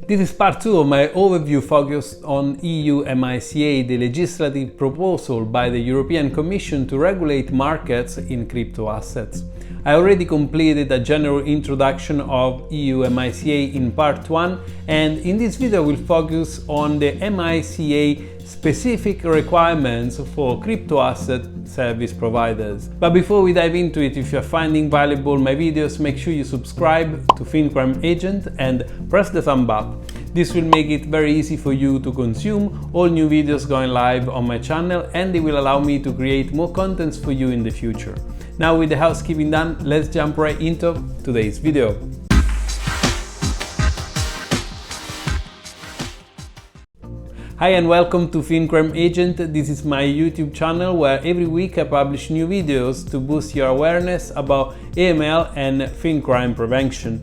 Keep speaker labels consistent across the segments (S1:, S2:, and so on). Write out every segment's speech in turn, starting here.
S1: This is part 2 of my overview focused on EU MiCA, the legislative proposal by the European Commission to regulate markets in crypto assets. I already completed a general introduction of EU MiCA in part 1, and in this video we'll focus on the MiCA specific requirements for crypto asset service providers. But before we dive into it, if you're finding valuable my videos, make sure you subscribe to Fin Agent and press the thumb up. This will make it very easy for you to consume all new videos going live on my channel, and it will allow me to create more contents for you in the future. Now, with the housekeeping done, let's jump right into today's video. Hi and welcome to Fin Agent. This is my YouTube channel where every week I publish new videos to boost your awareness about AML and fin crime prevention.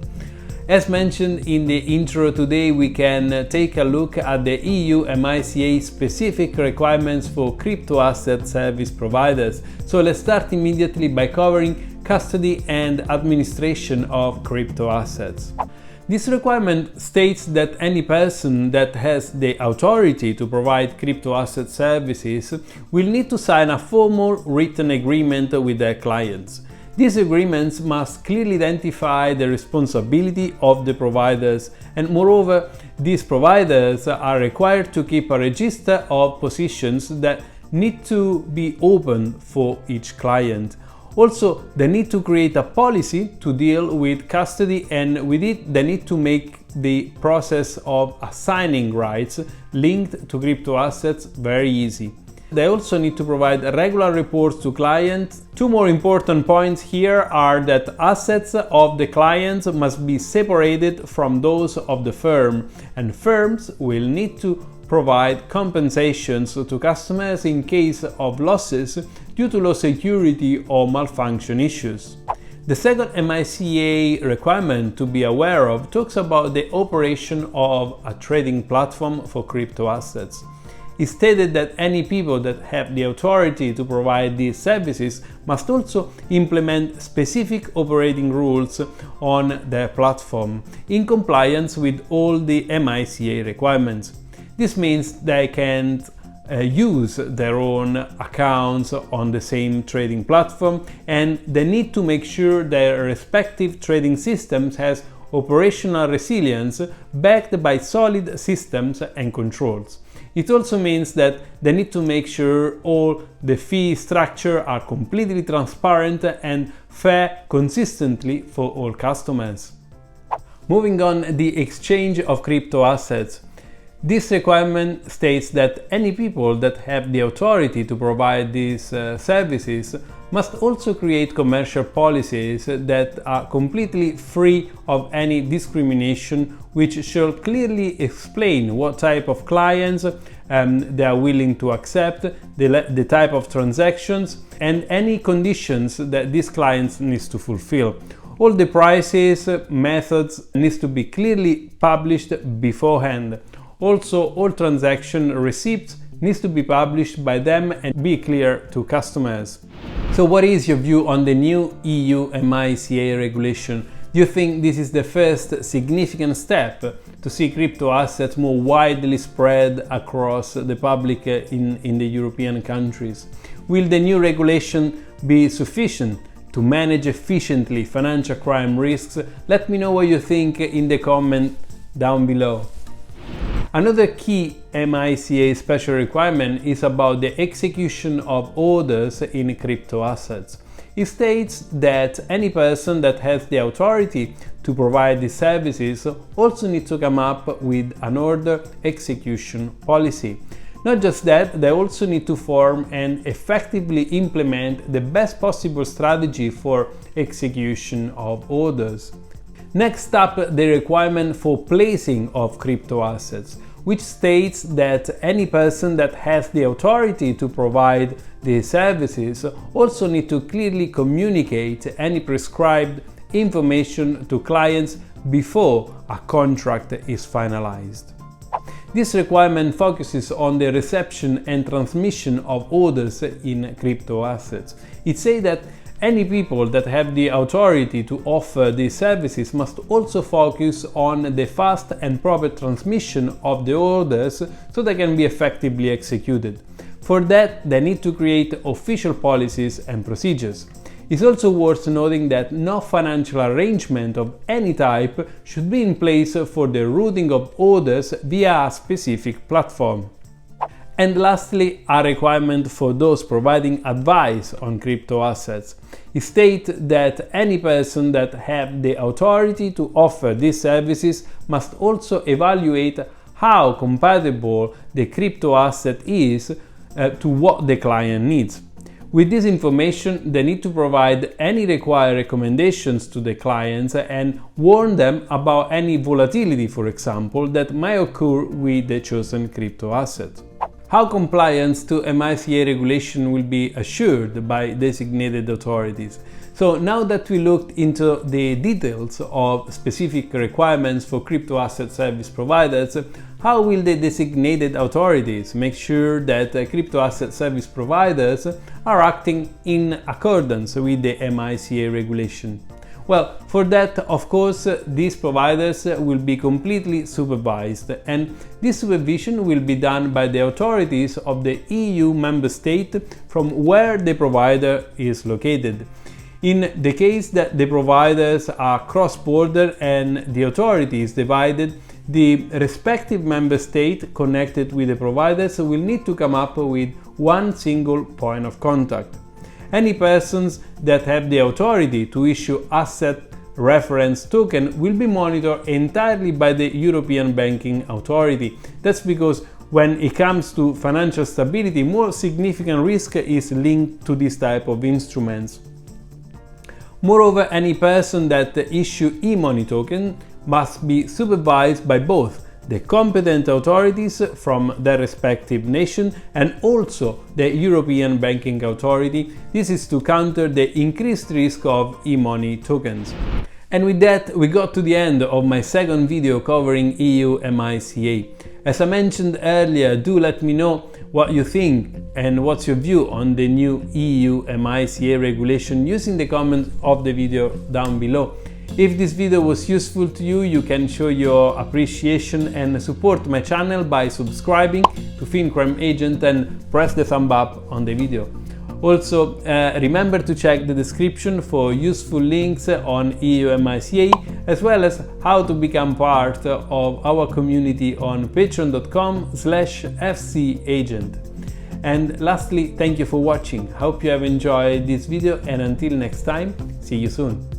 S1: As mentioned in the intro, today we can take a look at the EU MiCA specific requirements for crypto asset service providers. So let's start immediately by covering custody and administration of crypto assets. This requirement states that any person that has the authority to provide crypto asset services will need to sign a formal written agreement with their clients. These agreements must clearly identify the responsibility of the providers, and moreover, these providers are required to keep a register of positions that need to be open for each client. Also, they need to create a policy to deal with custody, and with it they need to make the process of assigning rights linked to crypto assets very easy. They also need to provide regular reports to clients. Two more important points here are that assets of the clients must be separated from those of the firm, and firms will need to provide compensations to customers in case of losses due to low security or malfunction issues. The second MiCA requirement to be aware of talks about the operation of a trading platform for crypto assets. It stated that any people that have the authority to provide these services must also implement specific operating rules on their platform in compliance with all the MiCA requirements. This means they can't use their own accounts on the same trading platform, and they need to make sure their respective trading systems has operational resilience backed by solid systems and controls. It also means that they need to make sure all the fee structure are completely transparent and fair consistently for all customers. Moving on, the exchange of crypto assets. This requirement states that any people that have the authority to provide these services must also create commercial policies that are completely free of any discrimination, which shall clearly explain what type of clients they are willing to accept, the type of transactions, and any conditions that these clients need to fulfill. All the prices, methods needs to be clearly published beforehand. Also, all transaction receipts needs to be published by them and be clear to customers. So what is your view on the new EU MiCA regulation? Do you think this is the first significant step to see crypto assets more widely spread across the public in the European countries? Will the new regulation be sufficient to manage efficiently financial crime risks? Let me know what you think in the comment down below. Another key MiCA special requirement is about the execution of orders in crypto assets. It states that any person that has the authority to provide these services also needs to come up with an order execution policy. Not just that, they also need to form and effectively implement the best possible strategy for execution of orders. Next up, the requirement for placing of crypto assets, which states that any person that has the authority to provide the services also need to clearly communicate any prescribed information to clients before a contract is finalized. This requirement focuses on the reception and transmission of orders in crypto assets. It says that Any people that have the authority to offer these services must also focus on the fast and proper transmission of the orders so they can be effectively executed. For that, they need to create official policies and procedures. It's also worth noting that no financial arrangement of any type should be in place for the routing of orders via a specific platform. And lastly, a requirement for those providing advice on crypto assets. It states that any person that have the authority to offer these services must also evaluate how compatible the crypto asset is to what the client needs. With this information, they need to provide any required recommendations to the clients and warn them about any volatility, for example, that might occur with the chosen crypto asset. How compliance to MiCA regulation will be assured by designated authorities. So now that we looked into the details of specific requirements for crypto asset service providers, how will the designated authorities make sure that crypto asset service providers are acting in accordance with the MiCA regulation? Well, for that, of course, these providers will be completely supervised, and this supervision will be done by the authorities of the EU member state from where the provider is located. In the case that the providers are cross-border and the authority is divided, the respective member state connected with the providers will need to come up with one single point of contact. Any persons that have the authority to issue asset reference token will be monitored entirely by the European Banking Authority. That's because when it comes to financial stability, more significant risk is linked to this type of instruments. Moreover, any person that issue e-money token must be supervised by both the competent authorities from their respective nation and also the European Banking Authority. This is to counter the increased risk of e-money tokens. And with that, we got to the end of my second video covering EU MiCA. As I mentioned earlier, do let me know what you think and what's your view on the new EU MiCA regulation using the comments of the video down below. If this video was useful to you, you can show your appreciation and support my channel by subscribing to FinCrime Agent and press the thumb up on the video. Also, remember to check the description for useful links on EU MiCA, as well as how to become part of our community on patreon.com/FCAgent. And lastly, thank you for watching. Hope you have enjoyed this video, and until next time, see you soon.